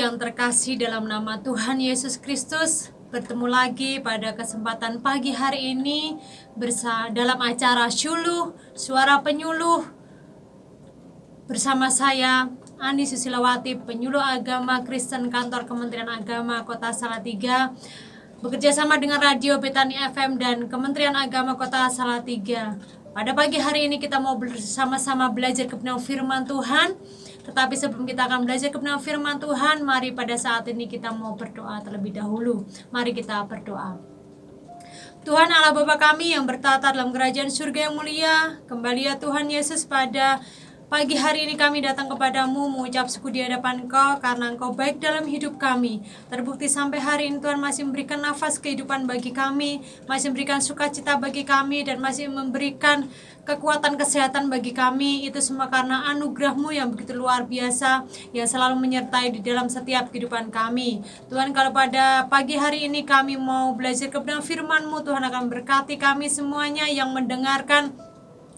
yang terkasih dalam nama Tuhan Yesus Kristus, bertemu lagi pada kesempatan pagi hari ini dalam acara Syuluh, Suara Penyuluh, bersama saya Andi Susilawati, penyuluh agama Kristen Kantor Kementerian Agama Kota Salatiga, bekerja sama dengan Radio Betani FM dan Kementerian Agama Kota Salatiga. Pada pagi hari ini kita mau bersama-sama belajar kebenaran firman Tuhan. Tetapi sebelum kita akan belajar kebenaran firman Tuhan, mari pada saat ini kita mau berdoa terlebih dahulu. Mari kita berdoa. Tuhan Allah Bapa kami yang bertata dalam kerajaan surga yang mulia, kembali ya Tuhan Yesus, pada pagi hari ini kami datang kepadamu mengucap syukur di hadapan Engkau karena Engkau baik dalam hidup kami. Terbukti sampai hari ini Tuhan masih memberikan nafas kehidupan bagi kami, masih memberikan sukacita bagi kami, dan masih memberikan kekuatan kesehatan bagi kami. Itu semua karena anugerah-Mu yang begitu luar biasa, yang selalu menyertai di dalam setiap kehidupan kami. Tuhan, kalau pada pagi hari ini kami mau belajar kebenaran firman-Mu, Tuhan akan berkati kami semuanya yang mendengarkan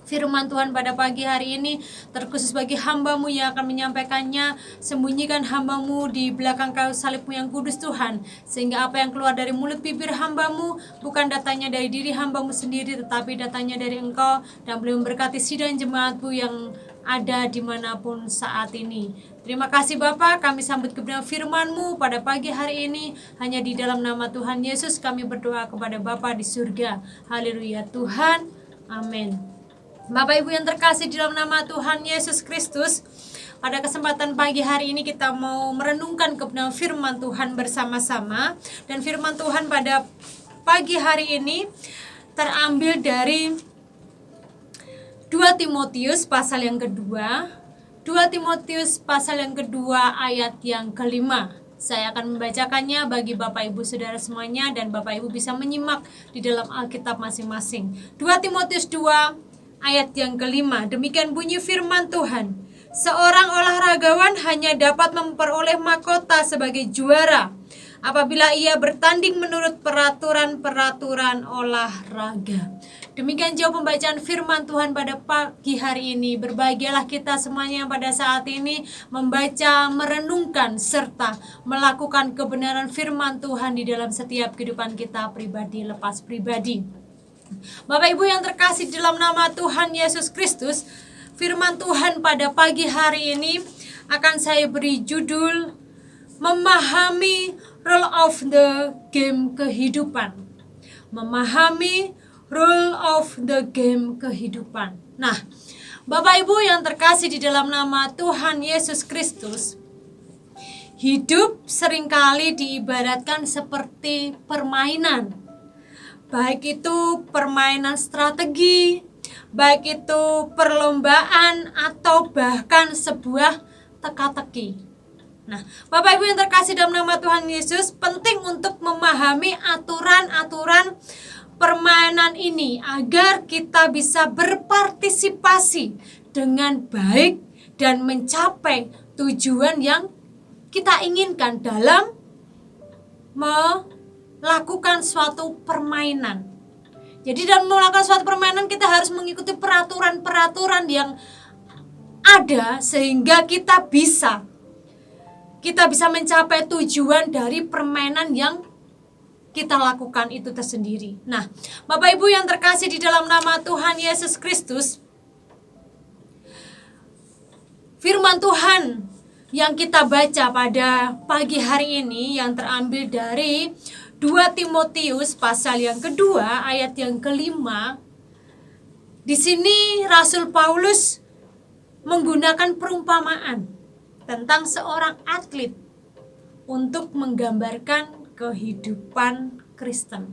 firman Tuhan pada pagi hari ini, terkhusus bagi hamba-Mu yang akan menyampaikannya. Sembunyikan hamba-Mu di belakang kayu salib-Mu yang kudus Tuhan, sehingga apa yang keluar dari mulut bibir hamba-Mu bukan datangnya dari diri hamba-Mu sendiri, tetapi datangnya dari Engkau, dan boleh memberkati sidang jemaat-Mu yang ada dimanapun saat ini. Terima kasih Bapa, kami sambut kebenaran firman-Mu pada pagi hari ini. Hanya di dalam nama Tuhan Yesus kami berdoa kepada Bapa di surga. Haleluya Tuhan, amin. Bapak Ibu yang terkasih di dalam nama Tuhan Yesus Kristus, pada kesempatan pagi hari ini kita mau merenungkan kebenaran firman Tuhan bersama-sama. Dan firman Tuhan pada pagi hari ini terambil dari 2 Timotius pasal yang kedua, 2 Timotius pasal yang kedua ayat yang kelima. Saya akan membacakannya bagi Bapak Ibu Saudara semuanya, dan Bapak Ibu bisa menyimak di dalam Alkitab masing-masing. 2 Timotius 2 ayat yang kelima, demikian bunyi firman Tuhan. Seorang olahragawan hanya dapat memperoleh mahkota sebagai juara apabila ia bertanding menurut peraturan-peraturan olahraga. Demikian jauh pembacaan firman Tuhan pada pagi hari ini. Berbahagialah kita semuanya yang pada saat ini membaca, merenungkan, serta melakukan kebenaran firman Tuhan di dalam setiap kehidupan kita pribadi lepas pribadi. Bapak Ibu yang terkasih dalam nama Tuhan Yesus Kristus, firman Tuhan pada pagi hari ini akan saya beri judul Memahami Rule of the Game Kehidupan. Memahami Rule of the Game Kehidupan. Nah, Bapak Ibu yang terkasih di dalam nama Tuhan Yesus Kristus, hidup seringkali diibaratkan seperti permainan. Baik itu permainan strategi, baik itu perlombaan, atau bahkan sebuah teka-teki. Nah, Bapak Ibu yang terkasih dalam nama Tuhan Yesus, penting untuk memahami aturan-aturan permainan ini agar kita bisa berpartisipasi dengan baik dan mencapai tujuan yang kita inginkan dalam melakukan suatu permainan. Jadi dalam melakukan suatu permainan kita harus mengikuti peraturan-peraturan yang ada sehingga kita bisa mencapai tujuan dari permainan yang kita lakukan itu tersendiri. Nah, Bapak Ibu yang terkasih di dalam nama Tuhan Yesus Kristus, firman Tuhan yang kita baca pada pagi hari ini yang terambil dari 2 Timotius pasal yang kedua ayat yang kelima. Di sini Rasul Paulus menggunakan perumpamaan tentang seorang atlet untuk menggambarkan kehidupan Kristen.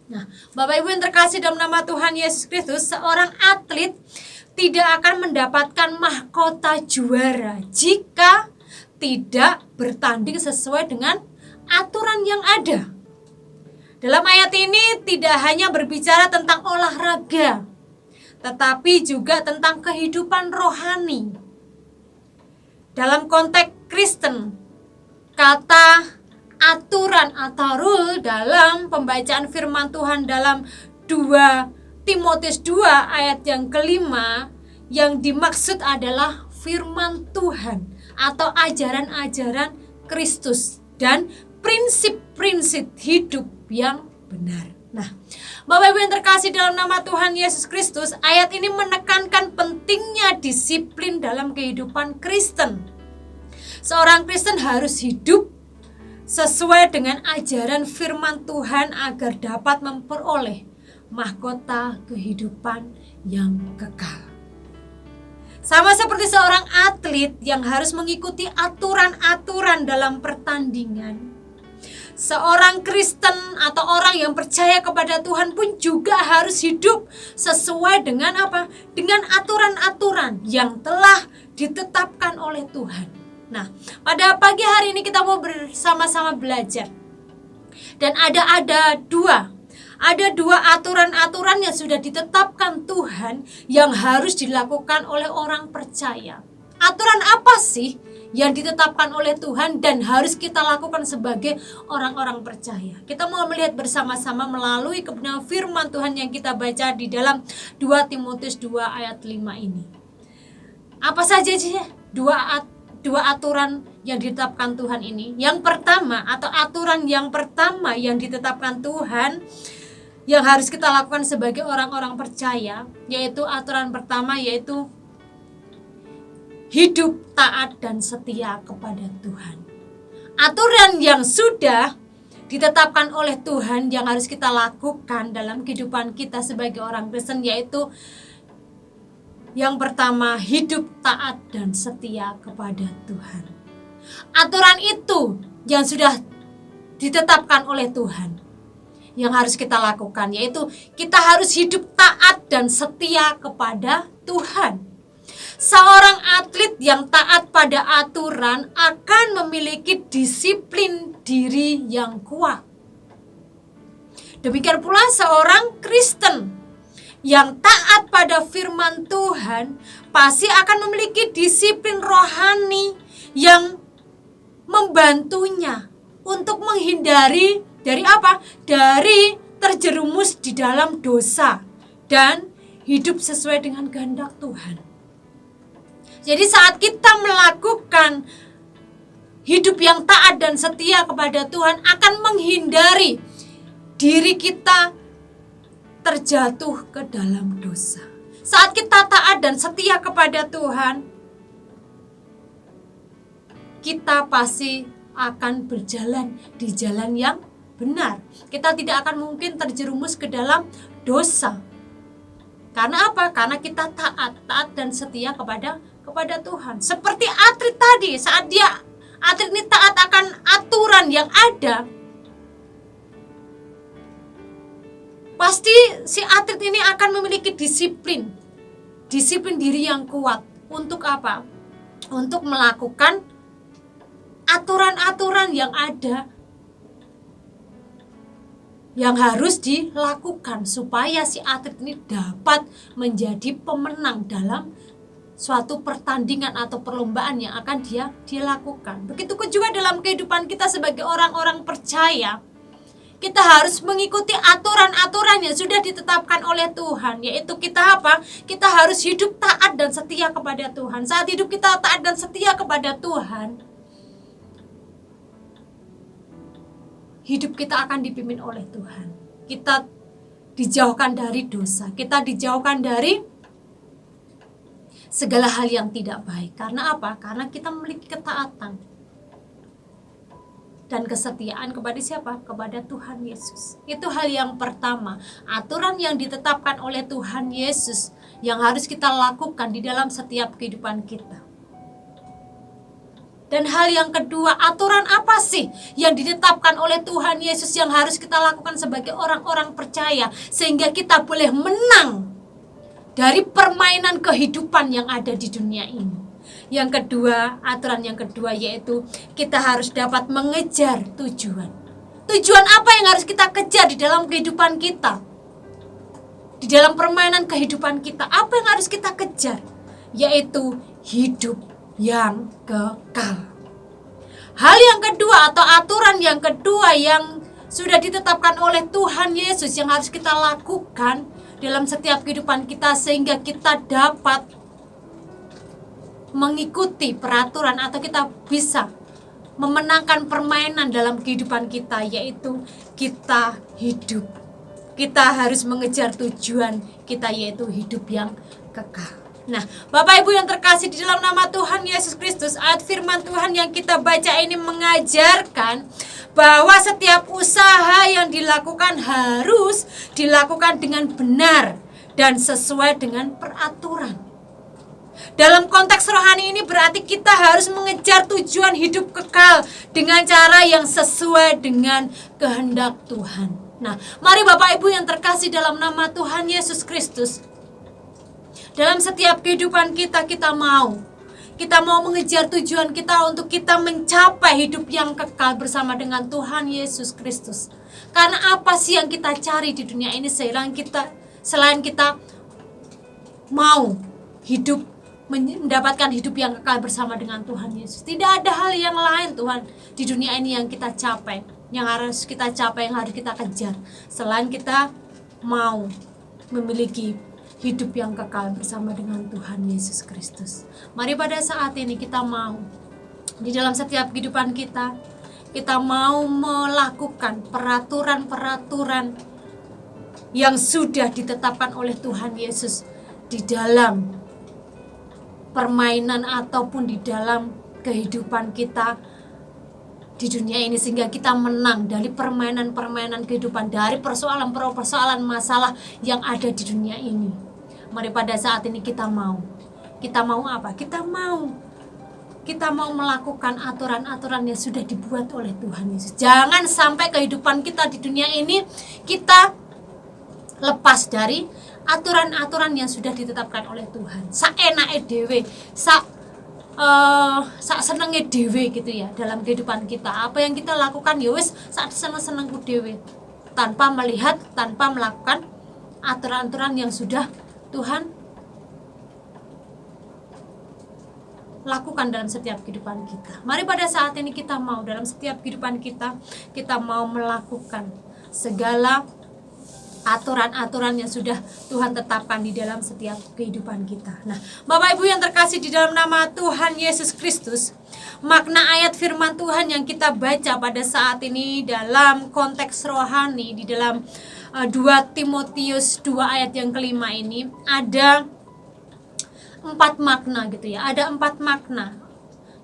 Nah, Bapak Ibu yang terkasih dalam nama Tuhan Yesus Kristus, seorang atlet tidak akan mendapatkan mahkota juara jika tidak bertanding sesuai dengan aturan yang ada. Dalam ayat ini tidak hanya berbicara tentang olahraga, tetapi juga tentang kehidupan rohani. Dalam konteks Kristen, kata aturan atau rule dalam pembacaan firman Tuhan dalam 2 Timotius 2 ayat yang kelima, yang dimaksud adalah firman Tuhan atau ajaran-ajaran Kristus dan prinsip-prinsip hidup yang benar. Nah, Bapak Ibu yang terkasih dalam nama Tuhan Yesus Kristus, ayat ini menekankan pentingnya disiplin dalam kehidupan Kristen. Seorang Kristen harus hidup sesuai dengan ajaran firman Tuhan agar dapat memperoleh mahkota kehidupan yang kekal. Sama seperti seorang atlet yang harus mengikuti aturan-aturan dalam pertandingan, seorang Kristen atau orang yang percaya kepada Tuhan pun juga harus hidup sesuai dengan apa? Dengan aturan-aturan yang telah ditetapkan oleh Tuhan. Nah, pada pagi hari ini kita mau bersama-sama belajar. Dan ada dua aturan-aturan yang sudah ditetapkan Tuhan yang harus dilakukan oleh orang percaya. Aturan apa sih yang ditetapkan oleh Tuhan dan harus kita lakukan sebagai orang-orang percaya? Kita mau melihat bersama-sama melalui kebenaran firman Tuhan yang kita baca di dalam 2 Timotius 2 ayat 5 ini. Apa saja sih dua aturan yang ditetapkan Tuhan ini? Yang pertama atau aturan yang pertama yang ditetapkan Tuhan yang harus kita lakukan sebagai orang-orang percaya, yaitu aturan pertama yaitu hidup taat dan setia kepada Tuhan. Aturan yang sudah ditetapkan oleh Tuhan yang harus kita lakukan dalam kehidupan kita sebagai orang Kristen, yaitu yang pertama, hidup taat dan setia kepada Tuhan. Aturan itu yang sudah ditetapkan oleh Tuhan yang harus kita lakukan, yaitu kita harus hidup taat dan setia kepada Tuhan. Seorang atlet yang taat pada aturan akan memiliki disiplin diri yang kuat. Demikian pula seorang Kristen yang taat pada firman Tuhan pasti akan memiliki disiplin rohani yang membantunya untuk menghindari dari apa? Dari terjerumus di dalam dosa dan hidup sesuai dengan kehendak Tuhan. Jadi saat kita melakukan hidup yang taat dan setia kepada Tuhan akan menghindari diri kita terjatuh ke dalam dosa. Saat kita taat dan setia kepada Tuhan, kita pasti akan berjalan di jalan yang benar. Kita tidak akan mungkin terjerumus ke dalam dosa. Karena apa? Karena kita taat dan setia kepada Tuhan. Seperti atlet tadi, saat atlet ini taat akan aturan yang ada, pasti si atlet ini akan memiliki disiplin diri yang kuat. Untuk apa? Untuk melakukan aturan-aturan yang ada yang harus dilakukan supaya si atlet ini dapat menjadi pemenang dalam suatu pertandingan atau perlombaan yang akan dia lakukan. Begitu juga dalam kehidupan kita sebagai orang-orang percaya. Kita harus mengikuti aturan-aturan yang sudah ditetapkan oleh Tuhan, yaitu kita apa? Kita harus hidup taat dan setia kepada Tuhan. Saat hidup kita taat dan setia kepada Tuhan, hidup kita akan dipimpin oleh Tuhan. Kita dijauhkan dari dosa, kita dijauhkan dari segala hal yang tidak baik. Karena apa? Karena kita memiliki ketaatan dan kesetiaan kepada siapa? Kepada Tuhan Yesus. Itu hal yang pertama, aturan yang ditetapkan oleh Tuhan Yesus yang harus kita lakukan di dalam setiap kehidupan kita. Dan hal yang kedua, aturan apa sih yang ditetapkan oleh Tuhan Yesus yang harus kita lakukan sebagai orang-orang percaya sehingga kita boleh menang dari permainan kehidupan yang ada di dunia ini? Yang kedua, aturan yang kedua yaitu kita harus dapat mengejar tujuan. Tujuan apa yang harus kita kejar di dalam kehidupan kita? Di dalam permainan kehidupan kita, apa yang harus kita kejar? Yaitu hidup yang kekal. Hal yang kedua atau aturan yang kedua yang sudah ditetapkan oleh Tuhan Yesus yang harus kita lakukan dalam setiap kehidupan kita sehingga kita dapat mengikuti peraturan atau kita bisa memenangkan permainan dalam kehidupan kita, yaitu kita hidup. Kita harus mengejar tujuan kita, yaitu hidup yang kekal. Nah, Bapak Ibu yang terkasih di dalam nama Tuhan Yesus Kristus, ayat firman Tuhan yang kita baca ini mengajarkan bahwa setiap usaha yang dilakukan harus dilakukan dengan benar dan sesuai dengan peraturan. Dalam konteks rohani ini berarti kita harus mengejar tujuan hidup kekal dengan cara yang sesuai dengan kehendak Tuhan. Nah, mari Bapak Ibu yang terkasih dalam nama Tuhan Yesus Kristus, dalam setiap kehidupan kita, kita mau mengejar tujuan kita untuk kita mencapai hidup yang kekal bersama dengan Tuhan Yesus Kristus. Karena apa sih yang kita cari di dunia ini selain kita mau hidup, mendapatkan hidup yang kekal bersama dengan Tuhan Yesus? Tidak ada hal yang lain Tuhan di dunia ini yang kita capai, yang harus kita capai, yang harus kita kejar, selain kita mau memiliki hidup yang kekal bersama dengan Tuhan Yesus Kristus. Mari pada saat ini kita mau, di dalam setiap kehidupan kita mau melakukan peraturan-peraturan yang sudah ditetapkan oleh Tuhan Yesus di dalam permainan ataupun di dalam kehidupan kita di dunia ini, sehingga kita menang dari permainan-permainan kehidupan, dari persoalan-persoalan masalah yang ada di dunia ini. Mari pada saat ini kita mau apa? Kita mau melakukan aturan-aturan yang sudah dibuat oleh Tuhan Yesus. Jangan sampai kehidupan kita di dunia ini kita lepas dari aturan-aturan yang sudah ditetapkan oleh Tuhan. Saenake dhewe, sak senenge dhewe gitu ya dalam kehidupan kita. Apa yang kita lakukan ya wis sak seneng-senengku dhewe, tanpa melakukan aturan-aturan yang sudah Tuhan lakukan dalam setiap kehidupan kita. Mari pada saat ini kita mau dalam setiap kehidupan kita mau melakukan segala aturan-aturan yang sudah Tuhan tetapkan di dalam setiap kehidupan kita. Nah, Bapak Ibu yang terkasih di dalam nama Tuhan Yesus Kristus, makna ayat firman Tuhan yang kita baca pada saat ini dalam konteks rohani di dalam 2 Timotius 2 ayat yang kelima ini ada 4 makna gitu ya. Ada 4 makna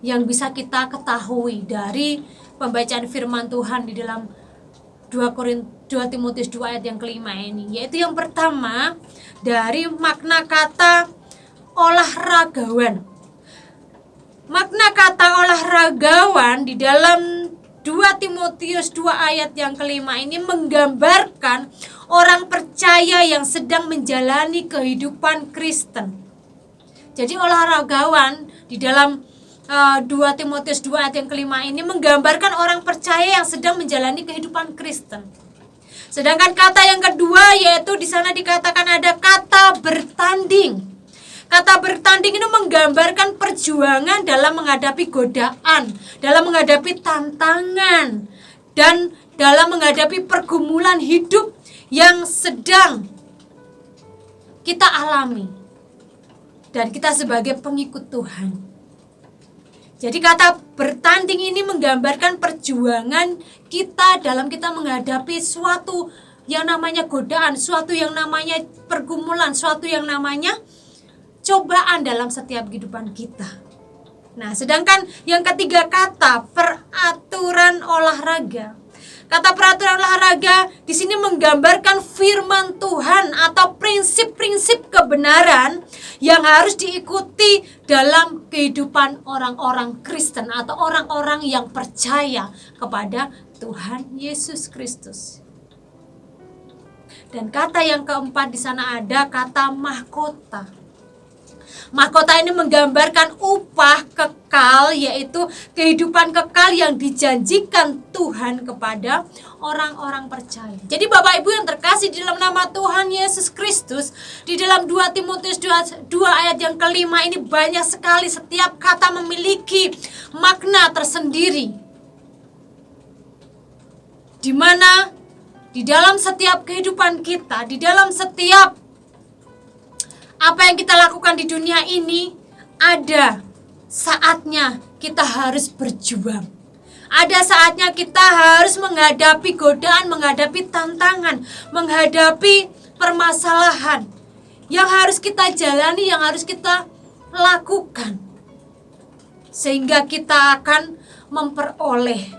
yang bisa kita ketahui dari pembacaan firman Tuhan di dalam 2 Timotius 2 ayat yang kelima ini, yaitu yang pertama dari makna kata olahragawan. Makna kata olahragawan di dalam 2 Timotius 2 ayat yang kelima ini menggambarkan orang percaya yang sedang menjalani kehidupan Kristen. Jadi olahragawan di dalam 2 Timotius 2 ayat yang kelima ini menggambarkan orang percaya yang sedang menjalani kehidupan Kristen. Sedangkan kata yang kedua yaitu di sana dikatakan ada kata bertanding. Kata bertanding itu menggambarkan perjuangan dalam menghadapi godaan, dalam menghadapi tantangan, dan dalam menghadapi pergumulan hidup yang sedang kita alami. Dan kita sebagai pengikut Tuhan. Jadi kata bertanding ini menggambarkan perjuangan kita dalam kita menghadapi suatu yang namanya godaan, suatu yang namanya pergumulan, suatu yang namanya cobaan dalam setiap kehidupan kita. Nah, sedangkan yang ketiga kata peraturan olahraga. Kata peraturan olahraga di sini menggambarkan firman Tuhan atau prinsip-prinsip kebenaran yang harus diikuti dalam kehidupan orang-orang Kristen atau orang-orang yang percaya kepada Tuhan Yesus Kristus. Dan kata yang keempat di sana ada kata mahkota. Mahkota ini menggambarkan upah kekal, yaitu kehidupan kekal yang dijanjikan Tuhan kepada orang-orang percaya. Jadi Bapak Ibu yang terkasih di dalam nama Tuhan Yesus Kristus, di dalam 2 Timotius 2 ayat yang kelima ini banyak sekali, setiap kata memiliki makna tersendiri. Di mana di dalam setiap kehidupan kita, di dalam setiap apa yang kita lakukan di dunia ini, ada saatnya kita harus berjuang. Ada saatnya kita harus menghadapi godaan, menghadapi tantangan, menghadapi permasalahan yang harus kita jalani, yang harus kita lakukan, sehingga kita akan memperoleh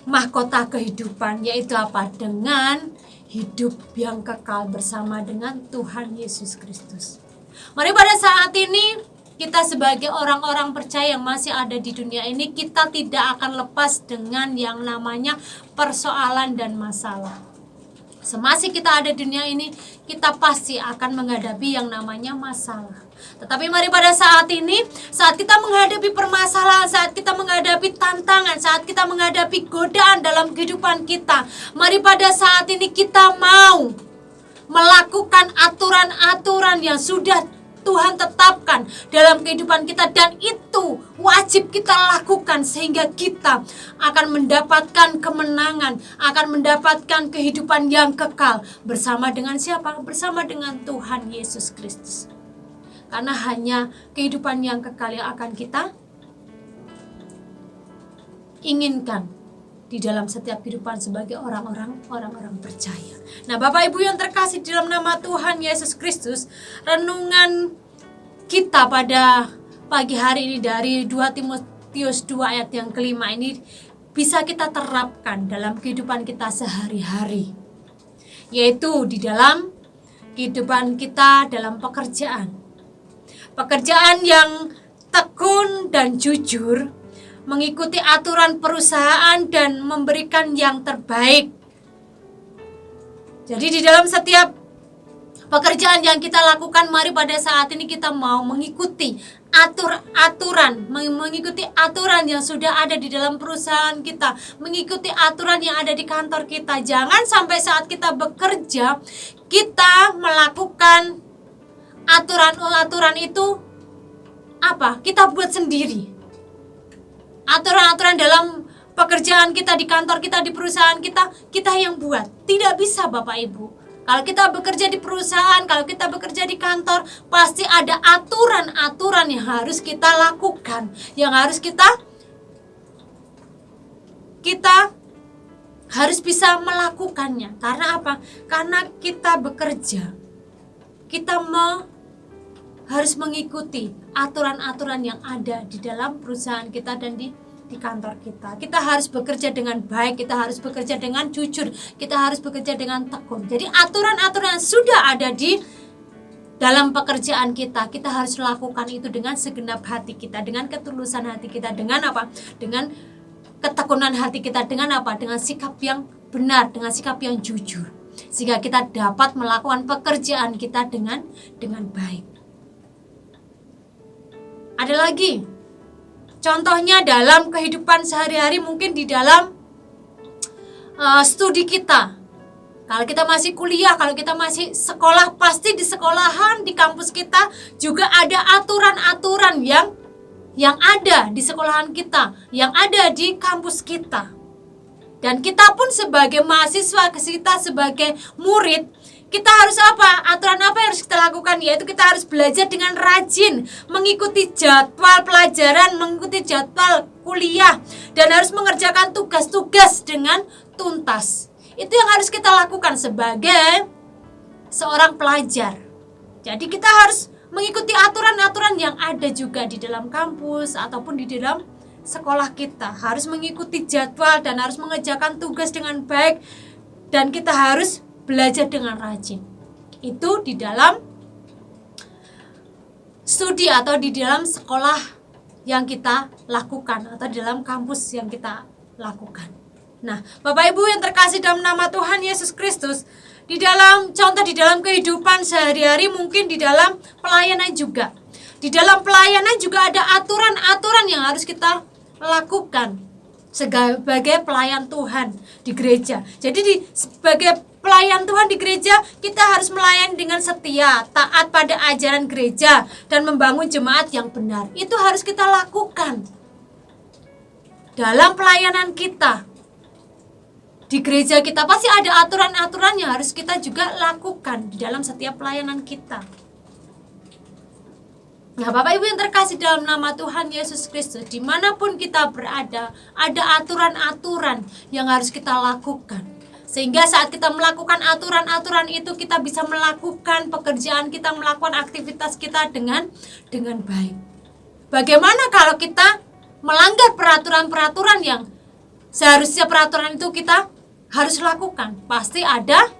mahkota kehidupan, yaitu apa? Dengan hidup yang kekal bersama dengan Tuhan Yesus Kristus. Mari pada saat ini kita sebagai orang-orang percaya yang masih ada di dunia ini, kita tidak akan lepas dengan yang namanya persoalan dan masalah. Semasih kita ada di dunia ini, kita pasti akan menghadapi yang namanya masalah. Tetapi mari pada saat ini, saat kita menghadapi permasalahan, saat kita menghadapi tantangan, saat kita menghadapi godaan dalam kehidupan kita, mari pada saat ini kita mau melakukan aturan-aturan yang sudah Tuhan tetapkan dalam kehidupan kita, dan itu wajib kita lakukan sehingga kita akan mendapatkan kemenangan, akan mendapatkan kehidupan yang kekal bersama dengan siapa? Bersama dengan Tuhan Yesus Kristus. Karena hanya kehidupan yang kekal yang akan kita inginkan di dalam setiap kehidupan sebagai orang-orang percaya. Nah, Bapak Ibu yang terkasih di dalam nama Tuhan Yesus Kristus, renungan kita pada pagi hari ini dari 2 Timotius 2 ayat yang kelima ini bisa kita terapkan dalam kehidupan kita sehari-hari, yaitu di dalam kehidupan kita dalam pekerjaan yang tekun dan jujur, mengikuti aturan perusahaan dan memberikan yang terbaik. Jadi di dalam setiap pekerjaan yang kita lakukan, mari pada saat ini kita mau mengikuti mengikuti aturan yang sudah ada di dalam perusahaan kita, mengikuti aturan yang ada di kantor kita. Jangan sampai saat kita bekerja, kita melakukan aturan itu kita buat sendiri. Aturan-aturan dalam pekerjaan kita, di kantor kita, di perusahaan kita yang buat. Tidak bisa Bapak Ibu. Kalau kita bekerja di perusahaan, kalau kita bekerja di kantor, pasti ada aturan-aturan yang harus kita lakukan, yang harus kita harus bisa melakukannya. Karena apa? Karena kita bekerja, kita harus mengikuti aturan-aturan yang ada di dalam perusahaan kita dan di kantor kita. Kita harus bekerja dengan baik, kita harus bekerja dengan jujur, kita harus bekerja dengan tekun. Jadi aturan-aturan yang sudah ada di dalam pekerjaan kita harus lakukan itu dengan segenap hati kita, dengan ketulusan hati kita, dengan apa? Dengan ketekunan hati kita, dengan apa? Dengan sikap yang benar, dengan sikap yang jujur. Sehingga kita dapat melakukan pekerjaan kita dengan baik. Ada lagi, contohnya dalam kehidupan sehari-hari, mungkin di dalam studi kita. Kalau kita masih kuliah, kalau kita masih sekolah, pasti di sekolahan, di kampus kita juga ada aturan-aturan yang ada di sekolahan kita, yang ada di kampus kita. Dan kita pun sebagai mahasiswa, kita sebagai murid, kita harus apa? Aturan apa yang harus kita lakukan? Yaitu kita harus belajar dengan rajin, mengikuti jadwal pelajaran, mengikuti jadwal kuliah, dan harus mengerjakan tugas-tugas dengan tuntas. Itu yang harus kita lakukan sebagai seorang pelajar. Jadi kita harus mengikuti aturan-aturan yang ada juga di dalam kampus ataupun di dalam sekolah kita. Harus mengikuti jadwal dan harus mengerjakan tugas dengan baik, dan kita harus belajar dengan rajin. Itu di dalam studi atau di dalam sekolah yang kita lakukan, atau di dalam kampus yang kita lakukan. Nah, Bapak Ibu yang terkasih dalam nama Tuhan Yesus Kristus, di dalam kehidupan sehari-hari, mungkin di dalam pelayanan juga. Di dalam pelayanan juga ada aturan-aturan yang harus kita lakukan sebagai pelayan Tuhan di gereja. Jadi sebagai pelayan Tuhan di gereja, kita harus melayani dengan setia, taat pada ajaran gereja, dan membangun jemaat yang benar. Itu harus kita lakukan dalam pelayanan kita. Di gereja kita pasti ada aturan-aturan yang harus kita juga lakukan di dalam setiap pelayanan kita. Nah, Bapak Ibu yang terkasih dalam nama Tuhan Yesus Kristus, dimanapun kita berada, ada aturan-aturan yang harus kita lakukan. Sehingga saat kita melakukan aturan-aturan itu, kita bisa melakukan pekerjaan kita, melakukan aktivitas kita dengan baik. Bagaimana kalau kita melanggar peraturan-peraturan yang seharusnya peraturan itu kita harus lakukan? Pasti ada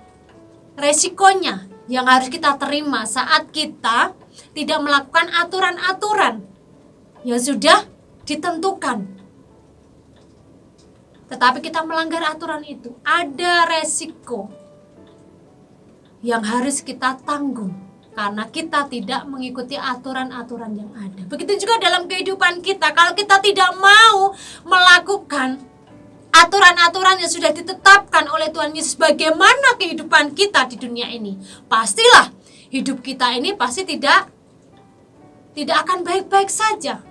resikonya yang harus kita terima saat kita tidak melakukan aturan-aturan yang sudah ditentukan. Tetapi kita melanggar aturan itu, ada resiko yang harus kita tanggung karena kita tidak mengikuti aturan-aturan yang ada. Begitu juga dalam kehidupan kita, kalau kita tidak mau melakukan aturan-aturan yang sudah ditetapkan oleh Tuhan Yesus, bagaimana kehidupan kita di dunia ini, pastilah hidup kita ini pasti tidak akan baik-baik saja.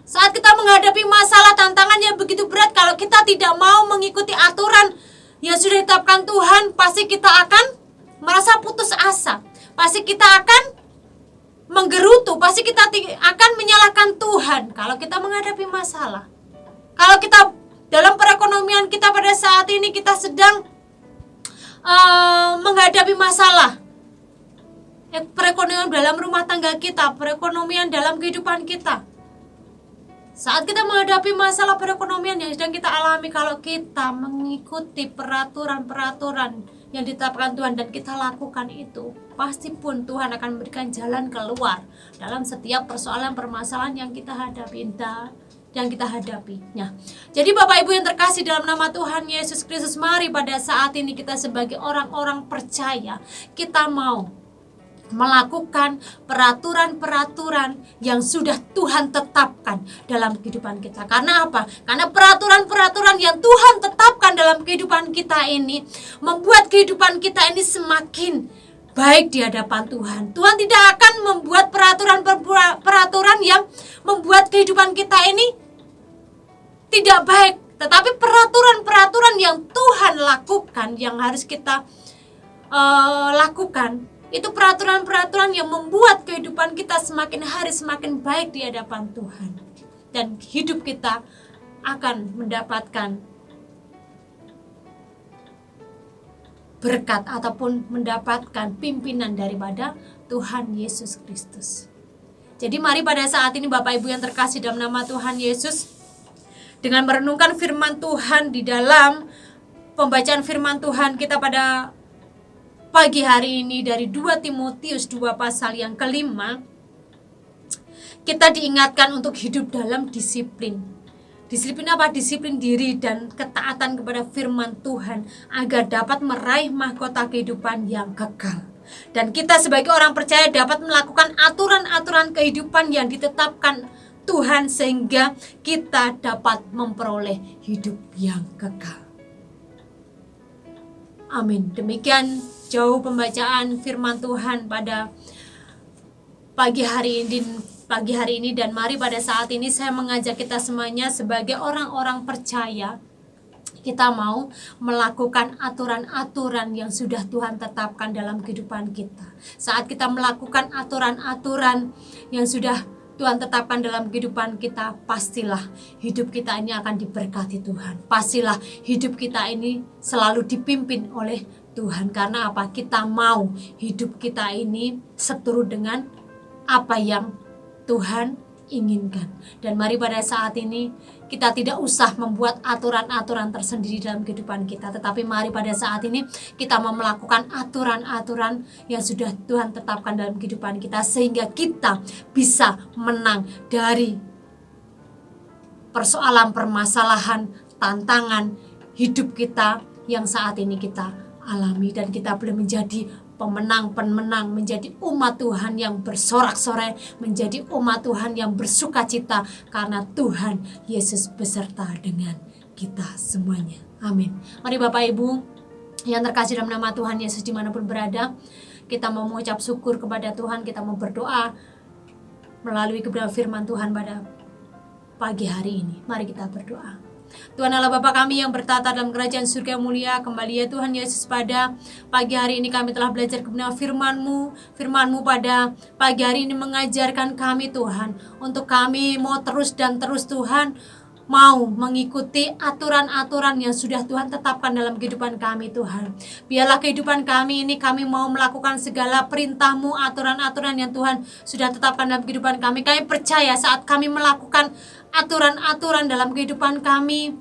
Saat kita menghadapi masalah, tantangan yang begitu berat, kalau kita tidak mau mengikuti aturan yang sudah ditetapkan Tuhan, pasti kita akan merasa putus asa. Pasti kita akan menggerutu, pasti kita akan menyalahkan Tuhan kalau kita menghadapi masalah. Kalau kita dalam perekonomian kita pada saat ini kita sedang menghadapi masalah, perekonomian dalam rumah tangga kita, perekonomian dalam kehidupan kita. Saat kita menghadapi masalah perekonomian yang sedang kita alami, kalau kita mengikuti peraturan-peraturan yang ditetapkan Tuhan dan kita lakukan itu, pasti pun Tuhan akan memberikan jalan keluar dalam setiap persoalan permasalahan yang kita hadapi. Jadi Bapak Ibu yang terkasih dalam nama Tuhan Yesus Kristus, mari pada saat ini kita sebagai orang-orang percaya, kita mau melakukan peraturan-peraturan yang sudah Tuhan tetapkan dalam kehidupan kita. Karena apa? Karena peraturan-peraturan yang Tuhan tetapkan dalam kehidupan kita ini membuat kehidupan kita ini semakin baik di hadapan Tuhan. Tuhan tidak akan membuat peraturan yang membuat kehidupan kita ini tidak baik, tetapi peraturan-peraturan yang Tuhan lakukan, yang harus kita lakukan, itu peraturan-peraturan yang membuat kehidupan kita semakin hari semakin baik di hadapan Tuhan. Dan hidup kita akan mendapatkan berkat ataupun mendapatkan pimpinan daripada Tuhan Yesus Kristus. Jadi mari pada saat ini Bapak Ibu yang terkasih dalam nama Tuhan Yesus, dengan merenungkan firman Tuhan di dalam pembacaan firman Tuhan kita pada pagi hari ini dari 2 Timotius 2 pasal yang kelima, kita diingatkan untuk hidup dalam disiplin. Disiplin apa? Disiplin diri dan ketaatan kepada firman Tuhan agar dapat meraih mahkota kehidupan yang kekal. Dan kita sebagai orang percaya dapat melakukan aturan-aturan kehidupan yang ditetapkan Tuhan sehingga kita dapat memperoleh hidup yang kekal. Amin. Demikian jauh pembacaan firman Tuhan pada pagi hari ini, dan mari pada saat ini saya mengajak kita semuanya sebagai orang-orang percaya, kita mau melakukan aturan-aturan yang sudah Tuhan tetapkan dalam kehidupan kita. Saat kita melakukan aturan-aturan yang sudah Tuhan tetapkan dalam kehidupan kita, pastilah hidup kita ini akan diberkati Tuhan. Pastilah hidup kita ini selalu dipimpin oleh Tuhan. Karena apa? Kita mau hidup kita ini seturut dengan apa yang Tuhan inginkan. Dan mari pada saat ini kita tidak usah membuat aturan-aturan tersendiri dalam kehidupan kita, tetapi mari pada saat ini kita mau melakukan aturan-aturan yang sudah Tuhan tetapkan dalam kehidupan kita, sehingga kita bisa menang dari persoalan, permasalahan, tantangan hidup kita yang saat ini kita alami, dan kita boleh menjadi pemenang, menjadi umat Tuhan yang bersorak-sorai, menjadi umat Tuhan yang bersukacita karena Tuhan Yesus beserta dengan kita semuanya. Amin. Mari Bapak Ibu yang terkasih dalam nama Tuhan Yesus dimanapun berada, kita mau mengucap syukur kepada Tuhan, kita mau berdoa melalui kebenaran firman Tuhan pada pagi hari ini. Mari kita berdoa. Tuhan Allah Bapa kami yang bertata dalam kerajaan surga yang mulia, kembali ya Tuhan Yesus pada pagi hari ini kami telah belajar kebenaran firman-Mu pada pagi hari ini mengajarkan kami Tuhan, untuk kami mau terus dan terus Tuhan, mau mengikuti aturan-aturan yang sudah Tuhan tetapkan dalam kehidupan kami Tuhan. Biarlah kehidupan kami ini kami mau melakukan segala perintah-Mu, aturan-aturan yang Tuhan sudah tetapkan dalam kehidupan kami. Kami percaya saat kami melakukan aturan-aturan dalam kehidupan kami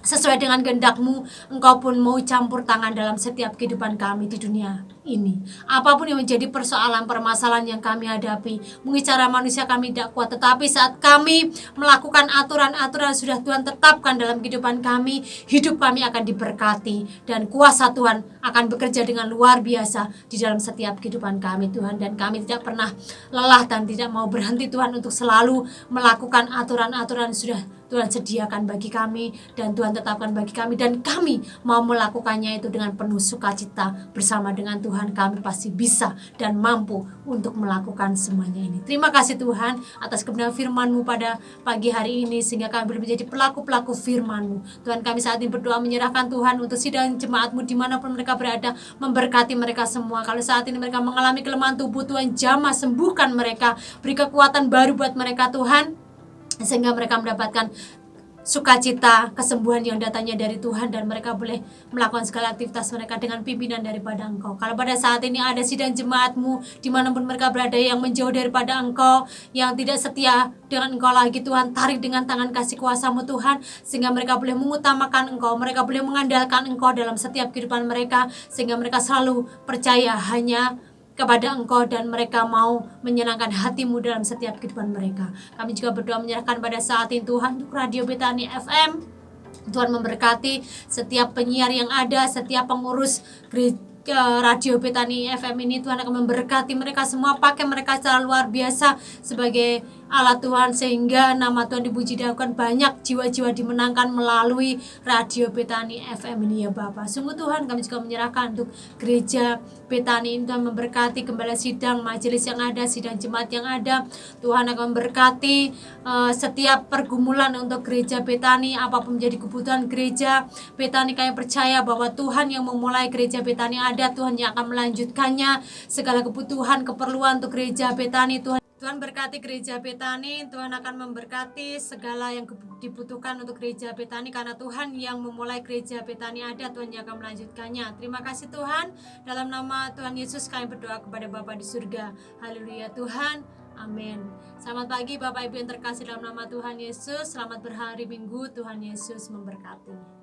sesuai dengan kehendak-Mu, Engkau pun mau campur tangan dalam setiap kehidupan kami di dunia ini. Apapun yang menjadi persoalan, permasalahan yang kami hadapi, mungkin cara manusia kami tidak kuat, tetapi saat kami melakukan aturan-aturan sudah Tuhan tetapkan dalam kehidupan kami, hidup kami akan diberkati dan kuasa Tuhan akan bekerja dengan luar biasa di dalam setiap kehidupan kami Tuhan. Dan kami tidak pernah lelah dan tidak mau berhenti Tuhan untuk selalu melakukan aturan-aturan sudah Tuhan sediakan bagi kami dan Tuhan tetapkan bagi kami, dan kami mau melakukannya itu dengan penuh sukacita. Bersama dengan Tuhan kami pasti bisa dan mampu untuk melakukan semuanya ini. Terima kasih Tuhan atas kebenaran firman-Mu pada pagi hari ini, sehingga kami boleh menjadi pelaku-pelaku firman-Mu. Tuhan, kami saat ini berdoa menyerahkan Tuhan untuk sidang jemaat-Mu dimanapun mereka berada, memberkati mereka semua. Kalau saat ini mereka mengalami kelemahan tubuh, Tuhan jamah sembuhkan mereka, beri kekuatan baru buat mereka Tuhan, sehingga mereka mendapatkan sukacita, kesembuhan yang datangnya dari Tuhan, dan mereka boleh melakukan segala aktivitas mereka dengan pimpinan daripada Engkau. Kalau pada saat ini ada sidang jemaat-Mu dimanapun mereka berada yang menjauh daripada Engkau, yang tidak setia dengan Engkau lagi Tuhan, tarik dengan tangan kasih kuasa-Mu Tuhan, sehingga mereka boleh mengutamakan Engkau, mereka boleh mengandalkan Engkau dalam setiap kehidupan mereka, sehingga mereka selalu percaya hanya kepada Engkau dan mereka mau menyenangkan hati-Mu dalam setiap kehidupan mereka. Kami juga berdoa menyerahkan pada saat ini Tuhan untuk Radio Betani FM. Tuhan memberkati setiap penyiar yang ada, setiap pengurus Radio Betani FM ini. Tuhan akan memberkati mereka semua, pakai mereka secara luar biasa sebagai alat Tuhan, sehingga nama Tuhan dipuji dan banyak jiwa-jiwa dimenangkan melalui Radio Betani FM ini ya Bapak. Sungguh Tuhan, kami juga menyerahkan untuk gereja Betani ini. Tuhan memberkati gembala sidang, majelis yang ada, sidang jemaat yang ada. Tuhan akan memberkati setiap pergumulan untuk gereja Betani, apapun menjadi kebutuhan gereja Betani. Kami percaya bahwa Tuhan yang memulai gereja Betani ada, Tuhan yang akan melanjutkannya. Segala kebutuhan, keperluan untuk gereja Betani, Tuhan berkati gereja Betani. Tuhan akan memberkati segala yang dibutuhkan untuk gereja Betani, karena Tuhan yang memulai gereja Betani ada, Tuhan yang akan melanjutkannya. Terima kasih Tuhan. Dalam nama Tuhan Yesus kami berdoa kepada Bapa di surga. Haleluya Tuhan. Amin. Selamat pagi Bapak Ibu yang terkasih dalam nama Tuhan Yesus. Selamat berhari Minggu. Tuhan Yesus memberkati.